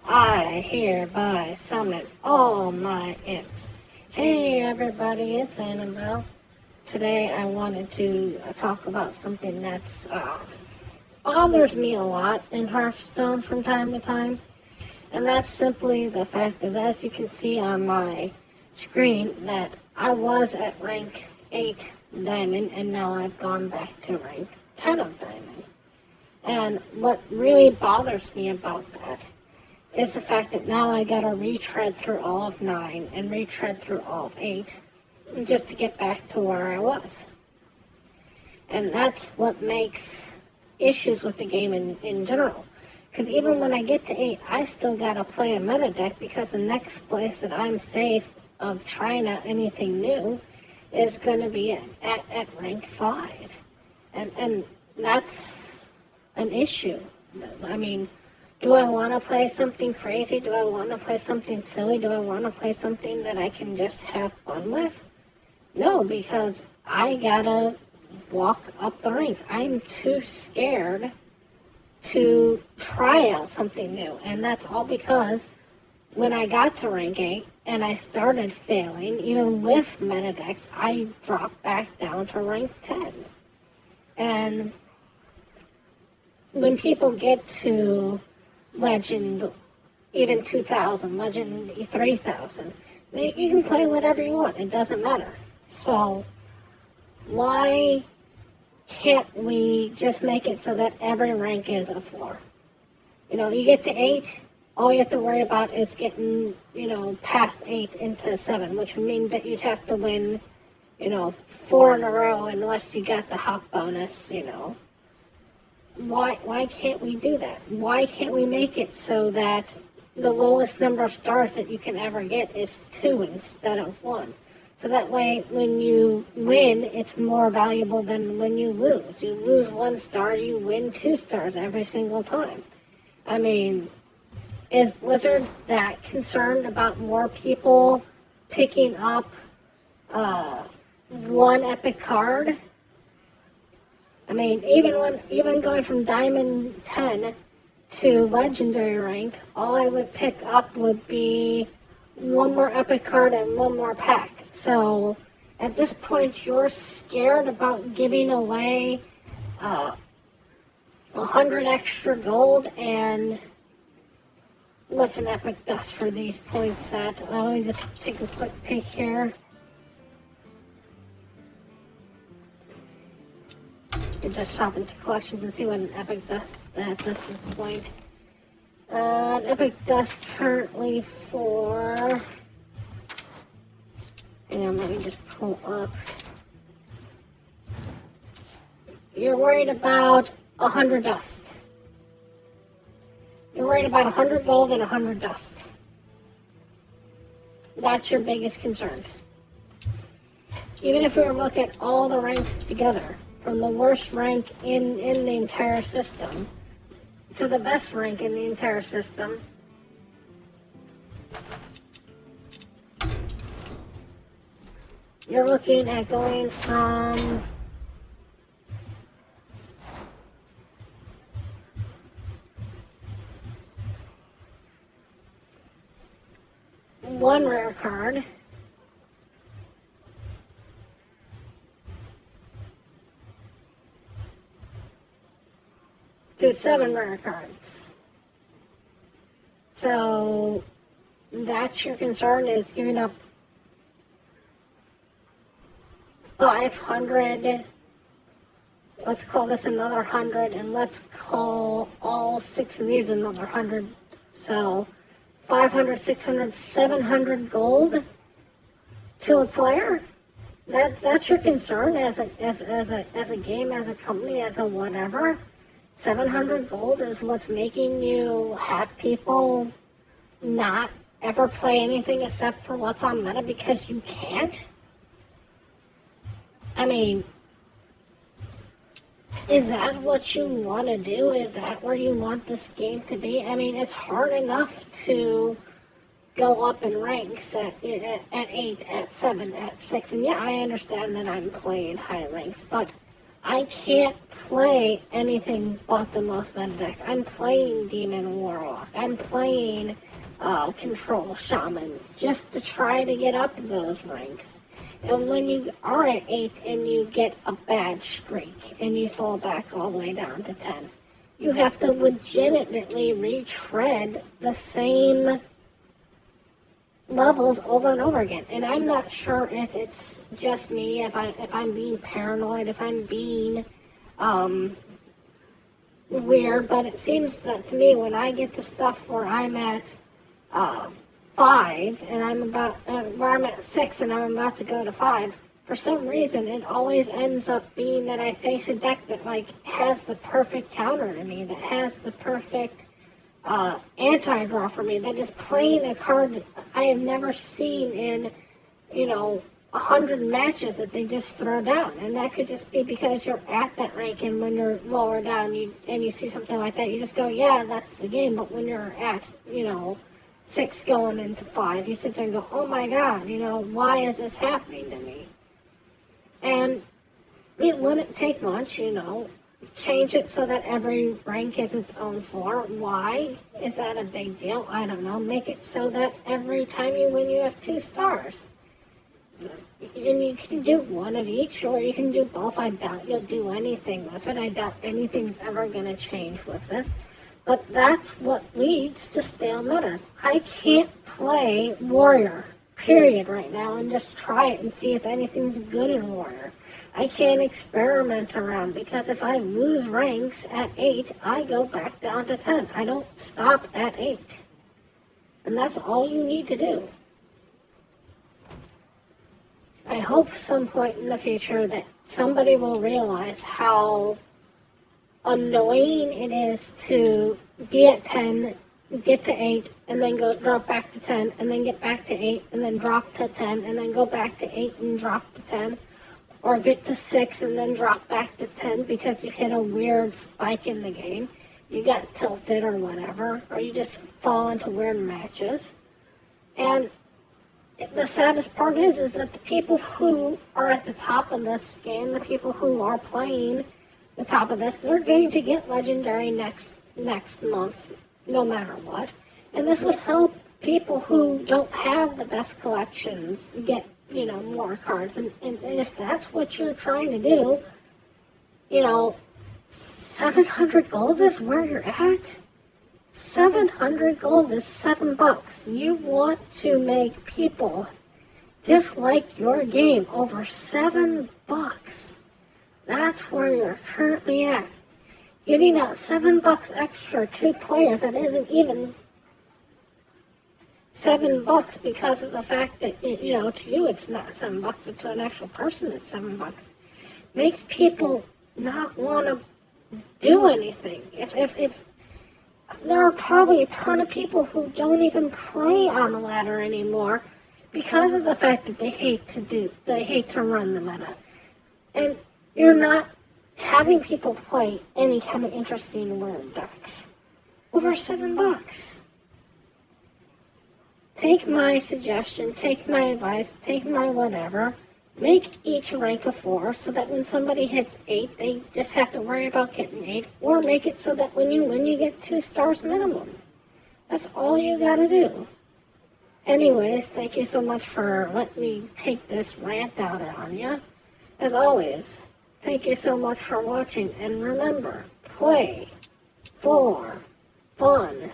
I hereby summon all my imps. Hey everybody, it's Annabelle. Today I wanted to talk about something that's bothers me a lot in Hearthstone from time to time. And that's simply the fact is, as you can see on my screen, that I was at rank 8 Diamond and now I've gone back to rank 10 of Diamond. And what really bothers me about that is the fact that now I gotta retread through all of 9 and retread through all of 8 just to get back to where I was. And that's what makes issues with the game in general. Because even when I get to 8, I still gotta play a meta deck because the next place that I'm safe of trying out anything new is gonna be at rank 5. And that's an issue. I mean, do I want to play something crazy? Do I want to play something silly? Do I want to play something that I can just have fun with? No, because I gotta walk up the ranks. I'm too scared to try out something new. And that's all because when I got to rank 8 and I started failing, even with meta decks, I dropped back down to rank 10. And when people get to Legend, even 2000, Legend 3000, you can play whatever you want. It doesn't matter. So why can't we just make it so that every rank is a 4? You know, you get to 8, all you have to worry about is getting, past 8 into 7, which would mean that you'd have to win, 4 in a row unless you got the hop bonus, Why can't we do that? Why can't we make it so that the lowest number of stars that you can ever get is 2 instead of 1? So that way, when you win, it's more valuable than when you lose. You lose 1 star, you win 2 stars every single time. I mean, is Blizzard that concerned about more people picking up one epic card? I mean, even going from Diamond 10 to Legendary rank, all I would pick up would be 1 more epic card and 1 more pack. So, at this point, you're scared about giving away 100 extra gold and what's an epic dust for these points at? Let me just take a quick peek here. You just shop into collections and see what an epic dust at this point. An epic dust currently for. And let me just pull up. You're worried about 100 dust. You're worried about 100 gold and 100 dust. That's your biggest concern. Even if we were to look at all the ranks together, from the worst rank in the entire system to the best rank in the entire system, you're looking at going from one rare card to 7 rare cards. So that's your concern, is giving up 500, let's call this another 100, and let's call all 6 of these another 100. So 500, 600, 700 gold to a player? That's your concern as a game, as a company, as a whatever? 700 gold is what's making you have people not ever play anything except for what's on meta because you can't? I mean, is that what you want to do? Is that where you want this game to be? I mean, it's hard enough to go up in ranks at 8, at 7, at 6. And yeah, I understand that I'm playing high ranks, but I can't play anything but the most meta decks. I'm playing Demon Warlock. I'm playing Control Shaman just to try to get up those ranks. And when you are at 8 and you get a bad streak and you fall back all the way down to 10, you have to legitimately retread the same levels over and over again. And I'm not sure if it's just me, if I'm being paranoid, if I'm being weird, but it seems that to me when I get to stuff where I'm at 5 and I'm about where I'm at 6 and I'm about to go to 5, for some reason it always ends up being that I face a deck that like has the perfect counter to me, that has the perfect anti-draw for me, that is playing a card that I have never seen in 100 matches that they just throw down. And that could just be because you're at that rank, and when you're lower down and you see something like that, you just go, yeah, that's the game. But when you're at 6 going into 5, you sit there and go, oh my god, why is this happening to me? And it wouldn't take much, change it so that every rank is its own floor. Why? Is that a big deal? I don't know. Make it so that every time you win, you have 2 stars. And you can do one of each, or you can do both. I doubt you'll do anything with it. I doubt anything's ever going to change with this. But that's what leads to stale metas. I can't play Warrior, period, right now, and just try it and see if anything's good in Warrior. I can't experiment around, because if I lose ranks at 8, I go back down to 10. I don't stop at 8. And that's all you need to do. I hope some point in the future that somebody will realize how annoying it is to be at 10, get to 8, and then go drop back to 10, and then get back to 8, and then drop to 10, and then go back to 8 and drop to 10. Or get to 6 and then drop back to 10 because you hit a weird spike in the game. You got tilted or whatever, or you just fall into weird matches. And the saddest part is that the people who are at the top of this game, the people who are playing the top of this, they're going to get legendary next month, no matter what. And this would help people who don't have the best collections get more cards. And if that's what you're trying to do, 700 gold is where you're at. 700 gold is $7. You want to make people dislike your game over $7. That's where you're currently at. Giving out $7 extra to players that isn't even $7 because of the fact that, to you it's not $7, but to an actual person it's $7. Makes people not want to do anything. If there are probably a ton of people who don't even play on the ladder anymore because of the fact that they hate to run the meta. And you're not having people play any kind of interesting weird decks over $7. Take my suggestion, take my advice, take my whatever. Make each rank a 4 so that when somebody hits 8, they just have to worry about getting 8. Or make it so that when you win, you get 2 stars minimum. That's all you gotta do. Anyways, thank you so much for letting me take this rant out on you. As always, thank you so much for watching. And remember, play for fun.